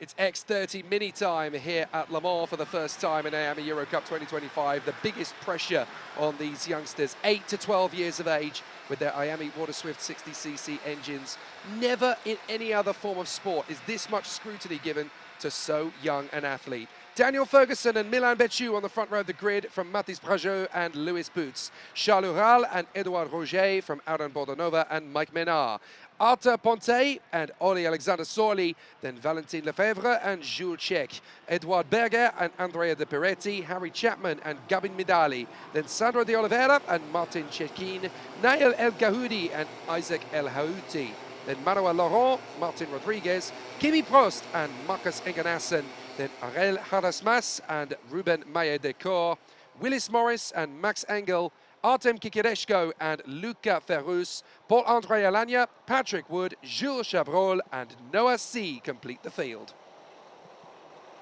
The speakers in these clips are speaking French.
It's X30 mini time here at Le Mans for the first time in Iame Euro Cup 2025. The biggest pressure on these youngsters, 8 to 12 years of age, with their Iame Waterswift 60cc engines. Never in any other form of sport is this much scrutiny given to so young an athlete. Daniel Ferguson and Milan Becciu on the front row of the grid from Mathis Brajeux and Louis Boots. Charles Ural and Edouard Roger from Aaron Bordenova and Mike Menard. Arthur Ponte and Oli Alexander Sorli, then Valentin Lefebvre and Jules Cech. Edouard Berger and Andrea De Peretti, Harry Chapman and Gabin Midali, then Sandro De Oliveira and Martin Chetkin, Nael El Gahoudi and Isaac El Houti, then Manuel Laurent, Martin Rodriguez, Kimi Prost and Marcus Engenassen, then Arel Harasmas and Ruben Maillet-Decor, Willis Morris and Max Engel, Artem Kikireshko and Luca Ferrus, Paul-André Alagna, Patrick Wood, Jules Chabrol and Noah C complete the field.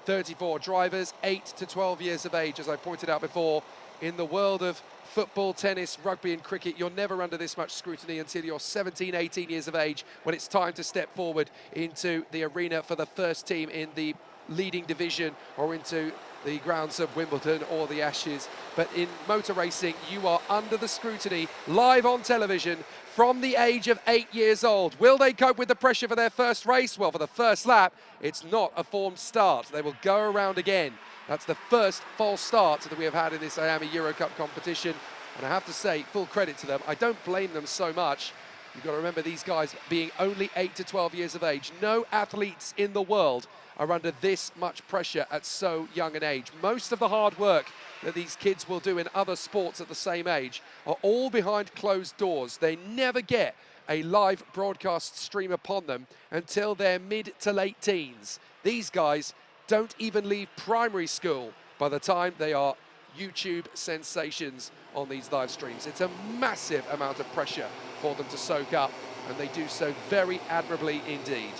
34 drivers, 8 to 12 years of age, as I pointed out before. In the world of football, tennis, rugby and cricket, you're never under this much scrutiny until you're 17, 18 years of age, when it's time to step forward into the arena for the first team in the leading division or into the grounds of Wimbledon or the Ashes. But in motor racing, you are under the scrutiny live on television from the age of 8 years old. Will they cope with the pressure for their first race? Well, for the first lap, it's not a formed start. They will go around again. That's the first false start that we have had in this Iame Euro Cup competition. And I have to say, full credit to them. I don't blame them so much. You've got to remember these guys being only 8 to 12 years of age. No athletes in the world are under this much pressure at so young an age. Most of the hard work that these kids will do in other sports at the same age are all behind closed doors. They never get a live broadcast stream upon them until they're mid to late teens. These guys don't even leave primary school by the time they are YouTube sensations on these live streams. It's a massive amount of pressure for them to soak up, and they do so very admirably indeed.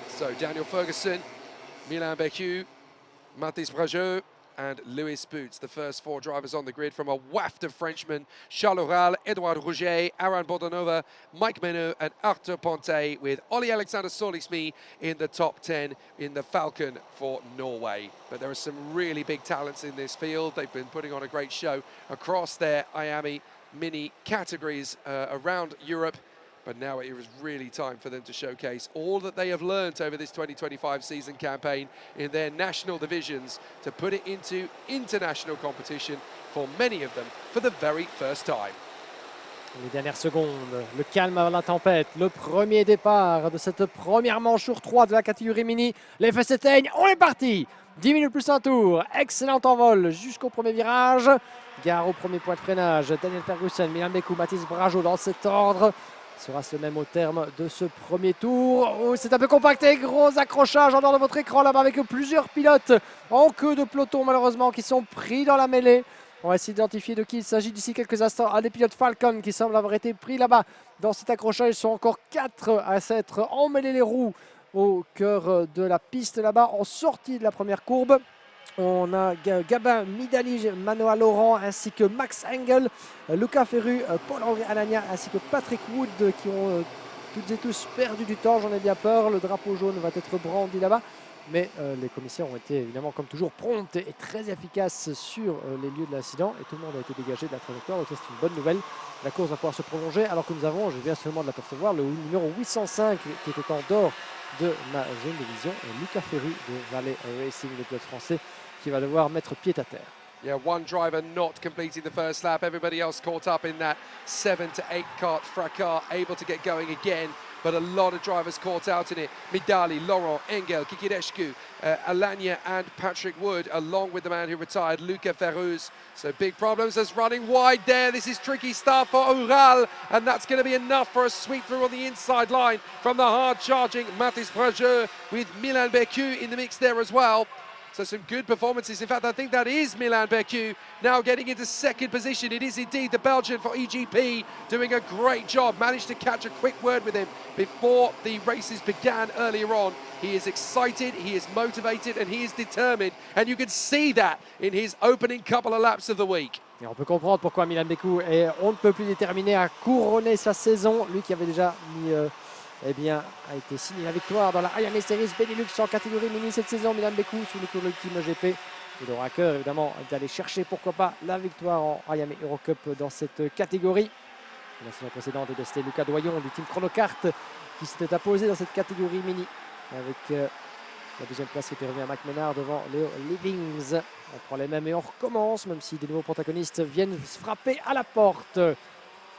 So Daniel Ferguson, Milan Becciu, Mathis Brajeux and Louis Boots, the first 4 drivers on the grid from a waft of Frenchmen: Charles Ural, Edouard Roger, Aaron Bordenova, Mike Menard and Arthur Ponte, with Oli Alexander Solismi in the top 10 in the Falcon for Norway. But there are some really big talents in this field. They've been putting on a great show across their Iame mini categories around Europe. But now it was really time for them to showcase all that they have learned over this 2025 season campaign in their national divisions to put it into international competition for many of them for the very first time. Les dernières secondes, le calme avant la tempête, le premier départ de cette première manche sur 3 de la catégorie mini. Les feux s'éteignent, on est parti! 10 minutes plus un tour, excellent envol jusqu'au premier virage. Gare au premier point de freinage, Daniel Ferguson, Milan Becciu, Mathis Brajeux dans cet ordre. Sera-ce le même au terme de ce premier tour? Oh, c'est un peu compacté, gros accrochage en dehors de votre écran là-bas avec plusieurs pilotes en queue de peloton malheureusement qui sont pris dans la mêlée. On va essayer d'identifier de qui il s'agit d'ici quelques instants. Un des pilotes Falcon qui semble avoir été pris là-bas dans cet accrochage. Ils sont encore 4 à s'être emmêlés les roues au cœur de la piste là-bas en sortie de la première courbe. On a Gabin Midali, Manuel Laurent ainsi que Max Engel, Luca Ferru, Paul-André Alagna ainsi que Patrick Wood qui ont toutes et tous perdu du temps. J'en ai bien peur, le drapeau jaune va être brandi là-bas. Mais les commissaires ont été évidemment comme toujours promptes et très efficaces sur les lieux de l'incident. Et tout le monde a été dégagé de la trajectoire, donc c'est une bonne nouvelle. La course va pouvoir se prolonger alors que nous avons, je viens seulement de l'apercevoir, le numéro 805 qui était en dehors de ma zone de vision. Luca Ferru de Valley Racing, le pilote français, qui va devoir mettre pied à terre. Yeah, one driver not completing the first lap. Everybody else caught up in that 7 to 8 kart fracas, able to get going again. But a lot of drivers caught out in it. Midali, Laurent, Engel, Kikireshku, Alagna and Patrick Wood, along with the man who retired, Luca Ferruz. So big problems as running wide there. This is tricky stuff for Ural, and that's going to be enough for a sweep through on the inside line from the hard-charging Mathis Brajeux, with Milan Becciu in the mix there as well. So some good performances. In fact, I think that is Milan Becciu now getting into second position. It is indeed the Belgian for EGP doing a great job. Managed to catch a quick word with him before the races began earlier on. He is excited, he is motivated and he is determined. And you can see that in his opening couple of laps of the week. Et on peut comprendre pourquoi Milan Becciu est on ne peut plus déterminé à couronner sa saison. Lui qui avait déjà mis eh bien, a été signée la victoire dans la Iame Series Benelux en catégorie mini cette saison. Milan Beku sous le coup de l'Ultime GP. Il aura à cœur évidemment d'aller chercher pourquoi pas la victoire en Iame Eurocup dans cette catégorie. La saison précédente, c'était Lucas Doyon du team Chronocart qui s'était imposé dans cette catégorie mini avec la deuxième place qui était revenue à Mac Ménard devant Léo Livings. On prend les mêmes et on recommence, même si des nouveaux protagonistes viennent frapper à la porte.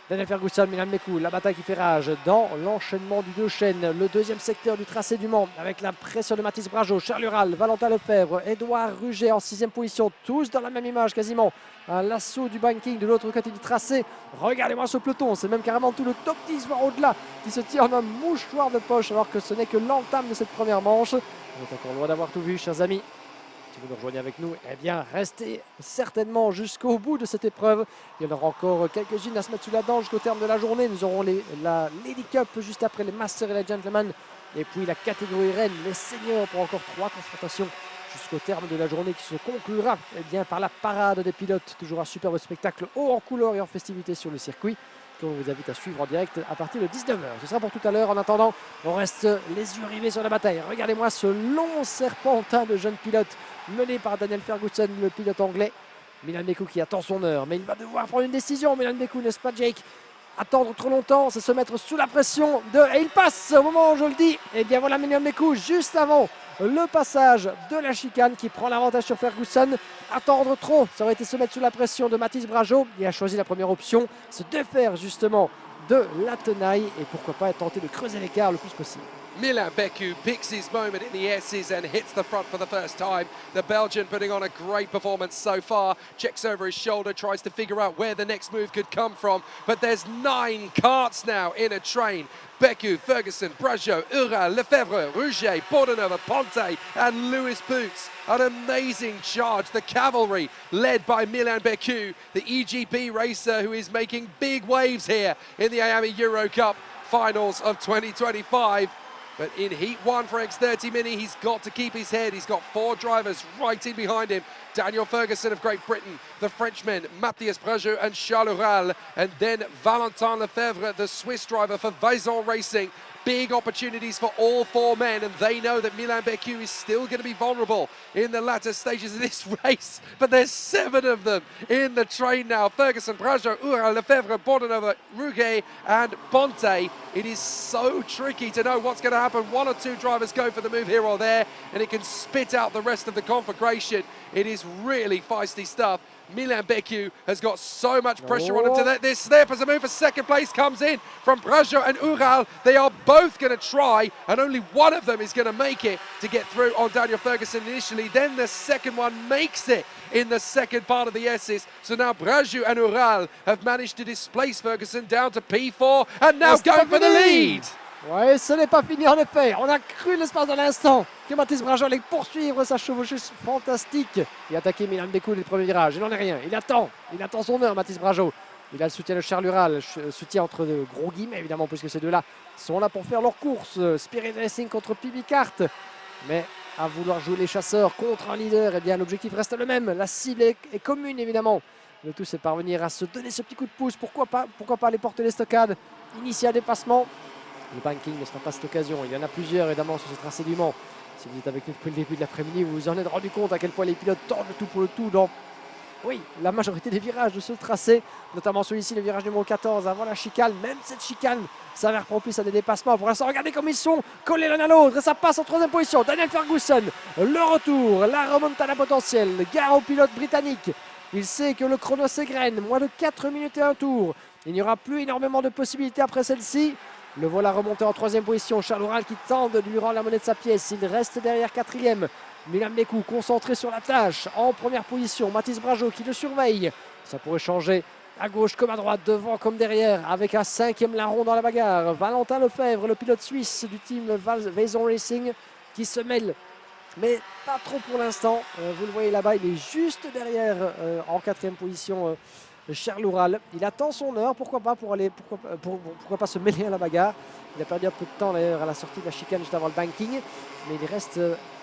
Daniel Ferguson, Milan Beku, la bataille qui fait rage dans l'enchaînement du deux chaînes. Le deuxième secteur du tracé du Mans avec la pression de Mathis Brageau, Charles Ural, Valentin Lefebvre, Edouard Ruget en sixième position. Tous dans la même image quasiment. Un lasso du banking de l'autre côté du tracé. Regardez-moi ce peloton, c'est même carrément tout le top 10 voire au-delà qui se tient en un mouchoir de poche alors que ce n'est que l'entame de cette première manche. On est encore loin d'avoir tout vu, chers amis. Si vous nous rejoignez avec nous, eh bien, restez certainement jusqu'au bout de cette épreuve. Il y en aura encore quelques-unes à se mettre sous la dent jusqu'au terme de la journée. Nous aurons la Lady Cup juste après les Masters et les Gentlemen. Et puis la catégorie Reine, les Seniors pour encore 3 confrontations jusqu'au terme de la journée qui se conclura eh bien, par la parade des pilotes. Toujours un superbe spectacle haut en couleur et en festivité sur le circuit, qu'on vous invite à suivre en direct à partir de 19h. Ce sera pour tout à l'heure. En attendant, on reste les yeux rivés sur la bataille. Regardez-moi ce long serpentin de jeunes pilotes mené par Daniel Ferguson, le pilote anglais. Milan Beku qui attend son heure, mais il va devoir prendre une décision. Milan Beku, n'est-ce pas, Jake? Attendre trop longtemps, c'est se mettre sous la pression et il passe au moment où je le dis. Et bien voilà Milan Beku juste avant le passage de la chicane qui prend l'avantage sur Ferguson. Attendre trop, ça aurait été se mettre sous la pression de Mathis Brageau. Il a choisi la première option, se défaire justement de la tenaille et pourquoi pas tenter de creuser l'écart le plus possible. Milan Beku picks his moment in the S's and hits the front for the first time. The Belgian putting on a great performance so far. Checks over his shoulder, tries to figure out where the next move could come from. But there's 9 carts now in a train. Beku, Ferguson, Brageau, Ural, Lefebvre, Rouget, Bordenova, Ponte and Lewis Boots. An amazing charge. The cavalry led by Milan Beku, the EGP racer who is making big waves here in the Iame Euro Cup finals of 2025. But in Heat 1 for X30 Mini, he's got to keep his head. He's got 4 drivers right in behind him. Daniel Ferguson of Great Britain, the Frenchmen, Matthias Brageau and Charles Ural, and then Valentin Lefebvre, the Swiss driver for Vaison Racing. Big opportunities for all 4 men, and they know that Milan Beku is still going to be vulnerable in the latter stages of this race. But there's 7 of them in the train now. Ferguson, Brageau, Ural, Lefebvre, Bordenova, Rouget and Ponte. It is so tricky to know what's going to happen. 1 or 2 drivers go for the move here or there, and it can spit out the rest of the conflagration. It is really feisty stuff. Milan Beku has got so much pressure on him to let this slip as a move for second place comes in from Brageau and Ural. They are both going to try, and only one of them is going to make it to get through on Daniel Ferguson initially. Then the second one makes it in the second part of the S's. So now Brageau and Ural have managed to displace Ferguson down to P4 and now going for the lead. Ouais, ce n'est pas fini en effet. On a cru l'espace d'un instant que Mathis Brageau allait poursuivre sa chevauchée fantastique et attaquer Milan Beku les premiers virages. Il n'en est rien. Il attend son heure, Mathis Brageau. Il a le soutien de Charles Ural, soutien entre de gros guillemets évidemment, puisque ces deux-là sont là pour faire leur course. Spirit Racing contre PB Kart. Mais à vouloir jouer les chasseurs contre un leader, eh bien l'objectif reste le même. La cible est commune évidemment. Le tout c'est parvenir à se donner ce petit coup de pouce. Pourquoi pas aller porter les stockades, initier un dépassement. Le banking ne sera pas cette occasion. Il y en a plusieurs évidemment sur ce tracé du Mans. Si vous êtes avec nous depuis le début de l'après-midi, vous vous en êtes rendu compte à quel point les pilotes tordent le tout pour le tout dans la majorité des virages de ce tracé, notamment celui-ci, le virage numéro 14 avant la chicane. Même cette chicane s'avère propice à des dépassements. Pour l'instant, regardez comme ils sont collés l'un à l'autre et ça passe en troisième position. Daniel Ferguson, le retour, la remontada potentielle, gare au pilote britannique. Il sait que le chrono s'égrène, moins de 4 minutes et un tour. Il n'y aura plus énormément de possibilités après celle-ci. Le voilà remonté en troisième position. Charles Ural qui tente de lui rendre la monnaie de sa pièce. Il reste derrière quatrième. Milan Beku concentré sur la tâche en première position. Mathis Brageau qui le surveille. Ça pourrait changer à gauche comme à droite, devant comme derrière, avec un 5e larron dans la bagarre. Valentin Lefebvre, le pilote suisse du team Vaison Racing qui se mêle. Mais pas trop pour l'instant. Vous le voyez là-bas, il est juste derrière en quatrième position. Charles Ural, il attend son heure, pourquoi pas se mêler à la bagarre. Il a perdu un peu de temps d'ailleurs à la sortie de la chicane juste avant le banking, mais il reste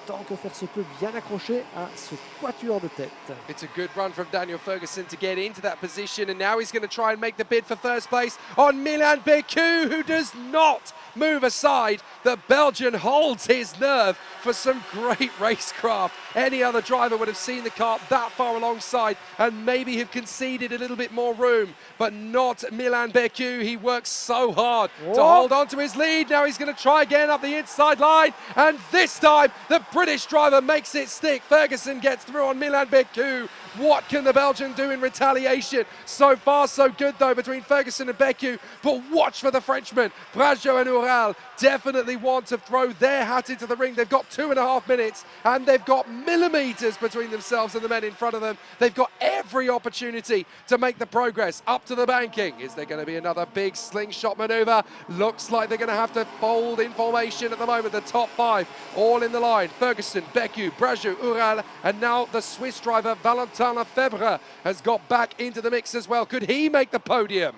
tant que faire se peut bien accroché à ce quatuor de tête. It's a good run from Daniel Ferguson to get into that position, and now he's going to try and make the bid for first place on Milan Beku, who does not move aside. The Belgian holds his nerve for some great racecraft. Any other driver would have seen the car that far alongside and maybe have conceded a little bit more room, but not Milan Beku. He works so hard to hold on to his lead. Now he's going to try again up the inside line, and this time the British driver makes it stick. Ferguson gets through on Milan Beku. What can the Belgian do in retaliation? So far, so good though between Ferguson and Beku, but watch for the Frenchmen. Brajo and Ural definitely want to throw their hat into the ring. They've got 2.5 minutes and they've got millimeters between themselves and the men in front of them. They've got every opportunity to make the progress up to the banking. Is there going to be another big slingshot maneuver? Looks like they're going to have to fold in formation at the moment. The top 5 all in the line. Ferguson, Beku, Brajo, Ural, and now the Swiss driver Valentin Lefebvre has got back into the mix as well. Could he make the podium?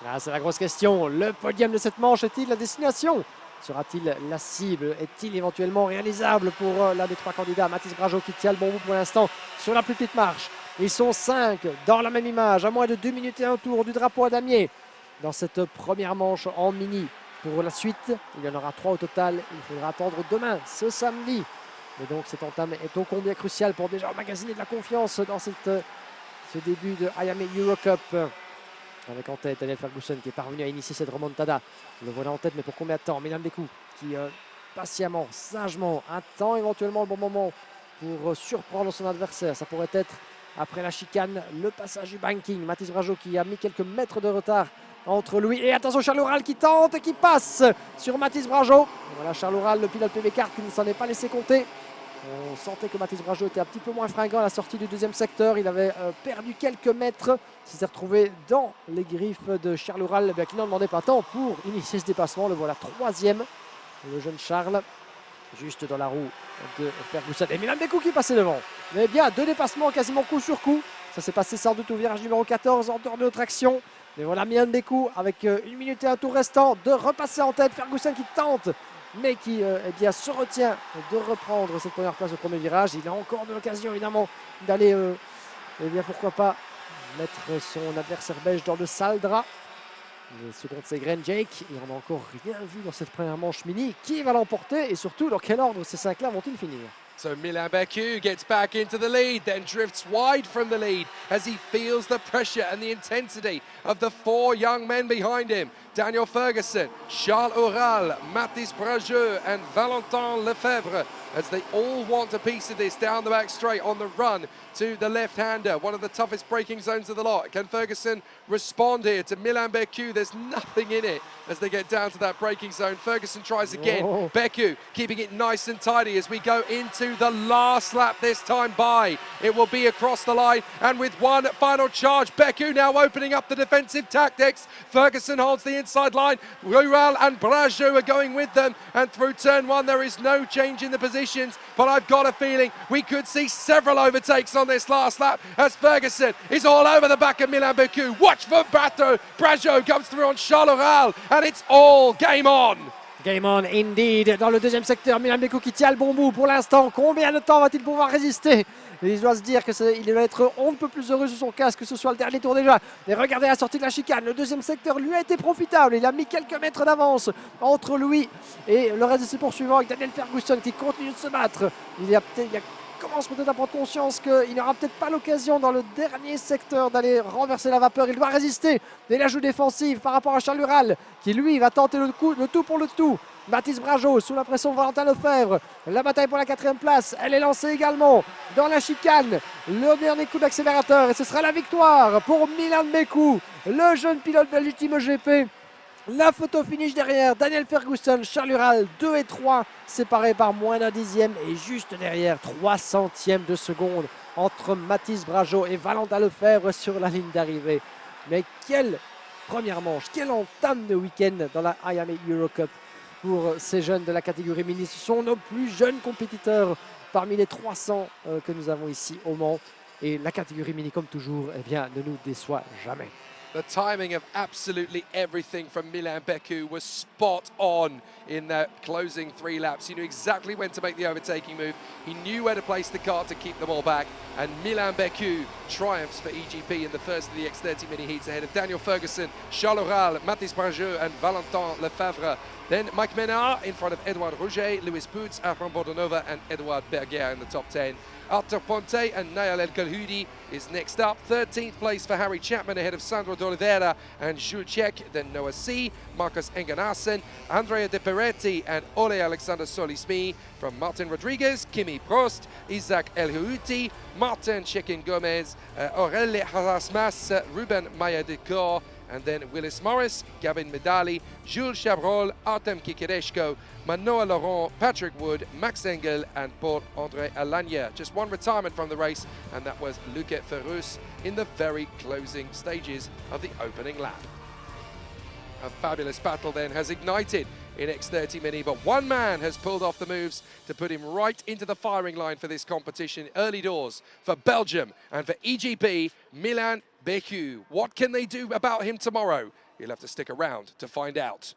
Ah, c'est la grosse question. Le podium de cette manche est-il la destination? Sera-t-il la cible? Est-il éventuellement réalisable pour l'un des 3 candidats? Mathis Brajo qui tient le bon bout pour l'instant sur la plus petite marche. Ils sont 5 dans la même image, à moins de 2 minutes et un tour du drapeau à damier dans cette première manche en mini. Pour la suite, il y en aura 3 au total. Il faudra attendre demain, ce samedi. Et donc cette entame est ô combien cruciale pour déjà emmagasiner de la confiance dans ce début de Iame Eurocup. Avec en tête Daniel Ferguson qui est parvenu à initier cette remontada. Le voilà en tête, mais pour combien de temps? Milan Beku qui patiemment, sagement, attend éventuellement le bon moment pour surprendre son adversaire. Ça pourrait être après la chicane, le passage du banking. Mathis Brajo qui a mis quelques mètres de retard entre lui et attention Charles Ural qui tente et qui passe sur Mathis Brajo. Voilà Charles Ural, le pilote PB4 qui ne s'en est pas laissé compter. On sentait que Mathis Brajo était un petit peu moins fringant à la sortie du deuxième secteur. Il avait perdu quelques mètres. Il s'est retrouvé dans les griffes de Charles Ural, qui n'en demandait pas tant pour initier ce dépassement. Le voilà 3e, le jeune Charles, juste dans la roue de Ferguson. Et Milan Beku qui passait devant. Mais bien, 2 dépassements quasiment coup sur coup. Ça s'est passé sans doute au virage numéro 14 en dehors de notre action. Mais voilà Milan Beku avec 1 minute et un tour restant de repasser en tête. Ferguson qui tente, mais qui eh bien, se retient de reprendre cette première place au premier virage. Il a encore de l'occasion évidemment d'aller, eh bien, pourquoi pas, mettre son adversaire belge dans le sale drap. Le second c'est Gren Jake. Et on n'a encore rien vu dans cette première manche mini. Qui va l'emporter et surtout dans quel ordre ces 5-là vont-ils finir? So Milan Beku gets back into the lead, then drifts wide from the lead as he feels the pressure and the intensity of the 4 young men behind him. Daniel Ferguson, Charles Ural, Mathis Brajo and Valentin Lefebvre as they all want a piece of this down the back straight on the run to the left-hander, one of the toughest braking zones of the lot. Can Ferguson respond here to Milan Beku? There's nothing in it as they get down to that braking zone. Ferguson tries again. Whoa. Beku keeping it nice and tidy as we go into the last lap this time by. It will be across the line, and with one final charge, Beku now opening up the defensive tactics. Ferguson holds the inside line. Ural and Brajo are going with them, and through turn 1 there is no change in the positions, but I've got a feeling we could see several overtakes on this last lap as Ferguson is all over the back of Milan Beku. Watch for Brajo comes through on Charles Ural, and it's all game on. Game on indeed. Dans le deuxième secteur, Milan Beku qui tient le bon bout pour l'instant. Combien de temps va-t-il pouvoir résister? Il doit se dire qu'il va être on ne peut plus heureux sur son casque, que ce soit le dernier tour déjà. Et regardez la sortie de la chicane. Le deuxième secteur lui a été profitable. Il a mis quelques mètres d'avance entre lui et le reste de ses poursuivants avec Daniel Ferguson qui continue de se battre. Il commence peut-être à prendre conscience qu'il n'aura peut-être pas l'occasion dans le dernier secteur d'aller renverser la vapeur. Il doit résister. Et l'ajout défensif par rapport à Charles Ural qui lui va tenter le tout pour le tout. Mathis Brajo sous la pression de Valentin Lefebvre. La bataille pour la 4e place, elle est lancée également dans la chicane. Le dernier coup d'accélérateur et ce sera la victoire pour Milan Beku, le jeune pilote de l'Ultime GP. La photo finish derrière, Daniel Ferguson, Charles Ural, 2 et 3, séparés par moins d'un dixième. Et juste derrière, 3 centièmes de seconde entre Mathis Brajo et Valentin Lefebvre sur la ligne d'arrivée. Mais quelle première manche, quelle entame de week-end dans la Iame Eurocup pour ces jeunes de la catégorie mini. Ce sont nos plus jeunes compétiteurs parmi les 300 que nous avons ici au Mans. Et la catégorie mini, comme toujours, eh bien, ne nous déçoit jamais. The timing of absolutely everything from Milan Beku was spot on in that closing 3 laps. He knew exactly when to make the overtaking move. He knew where to place the car to keep them all back. And Milan Beku triumphs for EGP in the first of the X30 mini heats ahead of Daniel Ferguson, Charles Oral, Mathis Brajeux and Valentin Lefebvre. Then Mike Menard in front of Edouard Rouget, Louis Pootz, Aaron Bordenova and Edouard Berger in the top 10. Arthur Ponte and Nael El Khalhoudi is next up. 13th place for Harry Chapman ahead of Sandro D'Oliveira and Jules Cech. Then Noah C, Marcus Engenassen, Andrea De Peretti and Ole Alexander Solismi. From Martin Rodriguez, Kimi Prost, Isaac El Houti, Martin Chekin Gomez, Aurélie Harasmas, Ruben Maya Decor, and then Willis Morris, Gavin Medali, Jules Chabrol, Artem Kikireshko, Manoa Laurent, Patrick Wood, Max Engel, and Paul-André Alagna. Just one retirement from the race, and that was Luque Ferrus in the very closing stages of the opening lap. A fabulous battle then has ignited in X30 Mini, but one man has pulled off the moves to put him right into the firing line for this competition early doors for Belgium and for EGP, Milan Beku. What can they do about him tomorrow? You'll have to stick around to find out.